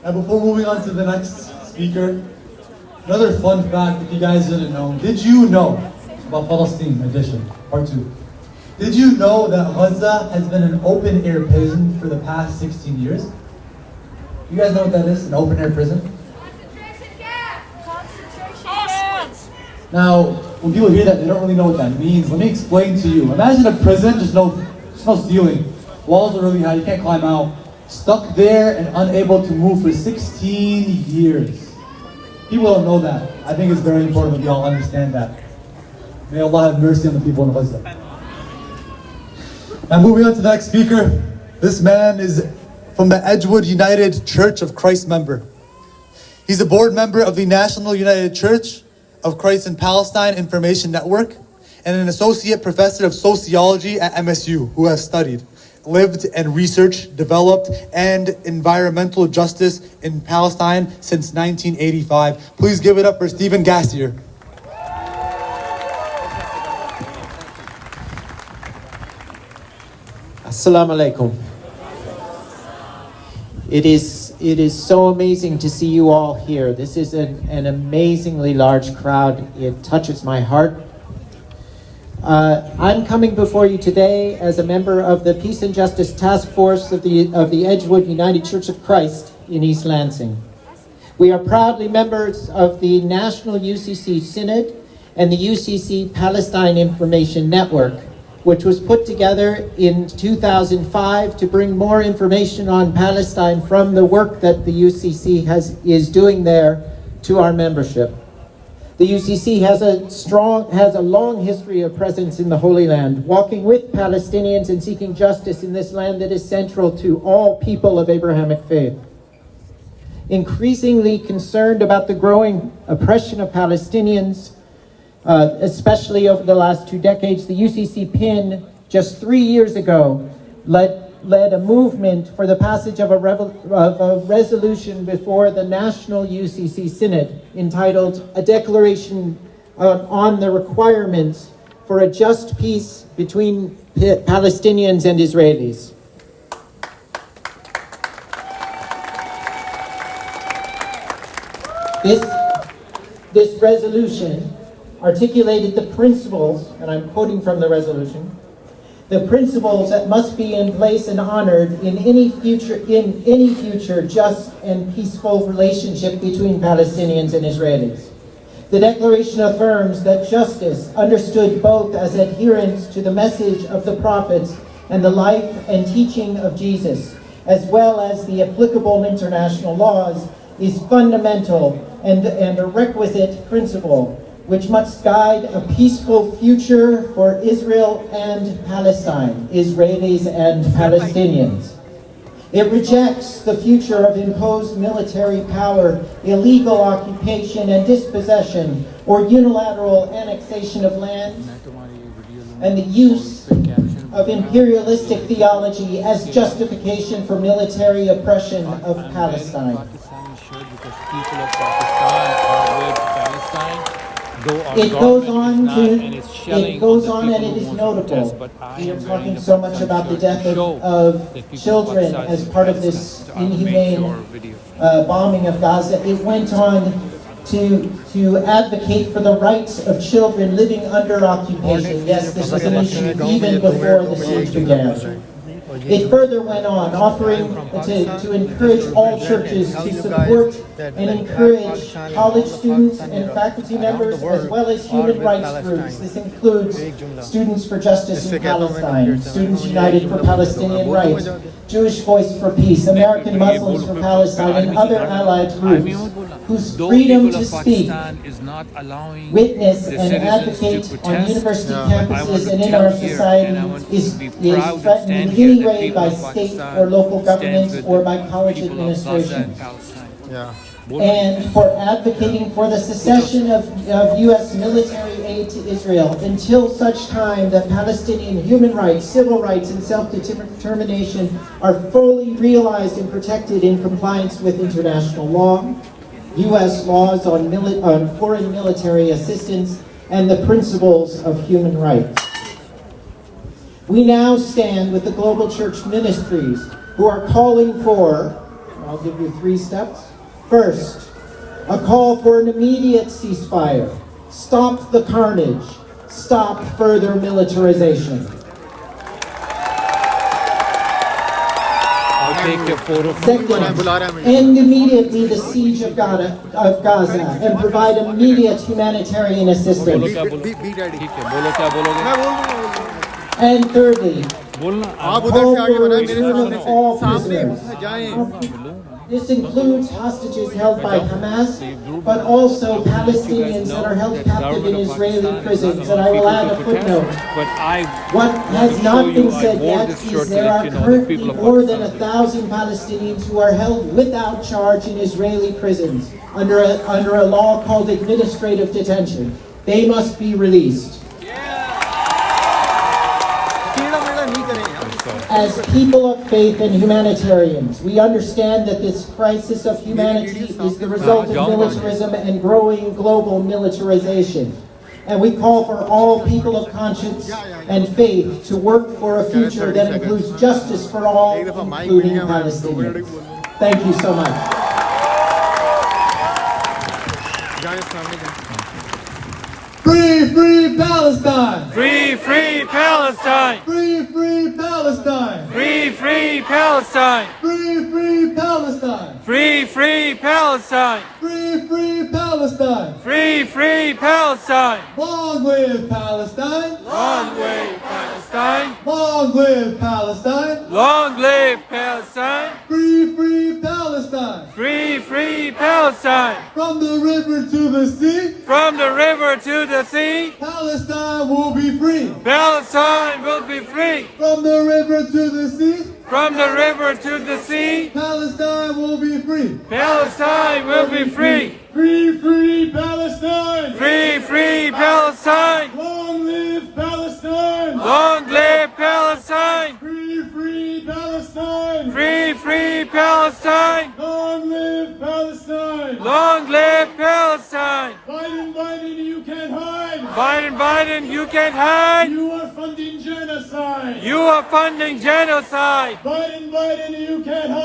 And before moving on to the next speaker, another fun fact if you guys didn't know. Did you know about Palestine edition, part 2? Did you know that Gaza has been an open-air prison for the past 16 years? You guys know what that is, an open-air prison? Concentration camp! Concentration camps! Now, when people hear that, they don't really know what that means. Let me explain to you. Imagine a prison, just no ceiling. Walls are really high, you can't climb out. Stuck there and unable to move for 16 years. People don't know that. I think it's very important that we all understand that. May Allah have mercy on the people in Gaza. Now moving on to the next speaker. This man is from the Edgewood United Church of Christ member. He's a board member of the National United Church of Christ in Palestine Information Network and an associate professor of sociology at MSU who has studied, lived and researched, developed, and environmental justice in Palestine since 1985. Please give it up for Stephen Gassier. Assalamu alaikum. It is so amazing to see you all here. This is an amazingly large crowd. It touches my heart. I'm coming before you today as a member of the Peace and Justice Task Force of the Edgewood United Church of Christ in East Lansing. We are proudly members of the National UCC Synod and the UCC Palestine Information Network, which was put together in 2005 to bring more information on Palestine from the work that the UCC is doing there to our membership. The UCC has a long history of presence in the Holy Land, walking with Palestinians and seeking justice in this land that is central to all people of Abrahamic faith. Increasingly concerned about the growing oppression of Palestinians, especially over the last 2 decades, the UCC PIN just 3 years ago led a movement for the passage of a resolution before the National UCC Synod entitled A Declaration on the Requirements for a Just Peace Between Palestinians and Israelis. This resolution articulated the principles, and I'm quoting from the resolution, the principles that must be in place and honored in any future just and peaceful relationship between Palestinians and Israelis. The declaration affirms that justice, understood both as adherence to the message of the prophets and the life and teaching of Jesus, as well as the applicable international laws, is fundamental and a requisite principle which must guide a peaceful future for Israel and Palestine, Israelis and Palestinians. It rejects the future of imposed military power, illegal occupation and dispossession, or unilateral annexation of land, and the use of imperialistic theology as justification for military oppression of Palestine. Because people of Pakistan are with Palestine. It goes on and it is notable. We are talking so much about the death of children as part of this inhumane bombing of Gaza. It went on to advocate for the rights of children living under occupation. Yes, this was an issue even before the siege began. It further went on, offering to encourage all churches to support and encourage college students and faculty members, as well as human rights groups. This includes Students for Justice in Palestine, Students United for Palestinian Rights, Jewish Voice for Peace, American Muslims for Palestine, and other allied groups whose freedom to speak, witness, and advocate on university campuses and in our society is threatened in any way by state or local governments or by college administrations. And for advocating for the cessation of U.S. military aid to Israel until such time that Palestinian human rights, civil rights, and self-determination are fully realized and protected in compliance with international law, U.S. laws on foreign military assistance, and the principles of human rights. We now stand with the global church ministries who are calling for, I'll give you 3 steps. First, a call for an immediate ceasefire. Stop the carnage. Stop further militarization. I'll take your photo. Second, end immediately the siege of Gaza and provide immediate humanitarian assistance. And thirdly, call for the return of all prisoners. This includes hostages held by Hamas, but also Palestinians that are held captive in Israeli prisons. And I will add a footnote. What has not been said yet is there are currently more than 1,000 Palestinians who are held without charge in Israeli prisons under a law called administrative detention. They must be released. As people of faith and humanitarians, we understand that this crisis of humanity is the result of militarism and growing global militarization. And we call for all people of conscience and faith to work for a future that includes justice for all, including Palestinians. Thank you so much. Free, free Palestine! Free, free Palestine! Free, free Palestine! Free, free Palestine! Free, free Palestine! Free, free Palestine! Free, free Palestine! Free, free Palestine! Long live Palestine! Long live Palestine! Long live Palestine! Long live Palestine! Free, free Palestine! Free, free Palestine! From the river to the sea, From the river to the sea, Palestine will be free. Palestine will be free. From the river to the sea, From the river to the sea, Palestine will be free. Palestine will be free. Free, free Palestine! Free, free Palestine! Long live Palestine! Long live Palestine! Free, free Palestine! Free, free Palestine! Long live Palestine! Long live Palestine! Biden, Biden, you can't hide! Biden, Biden, you can't hide! You are funding genocide! You are funding genocide! Biden, Biden, you can't hide!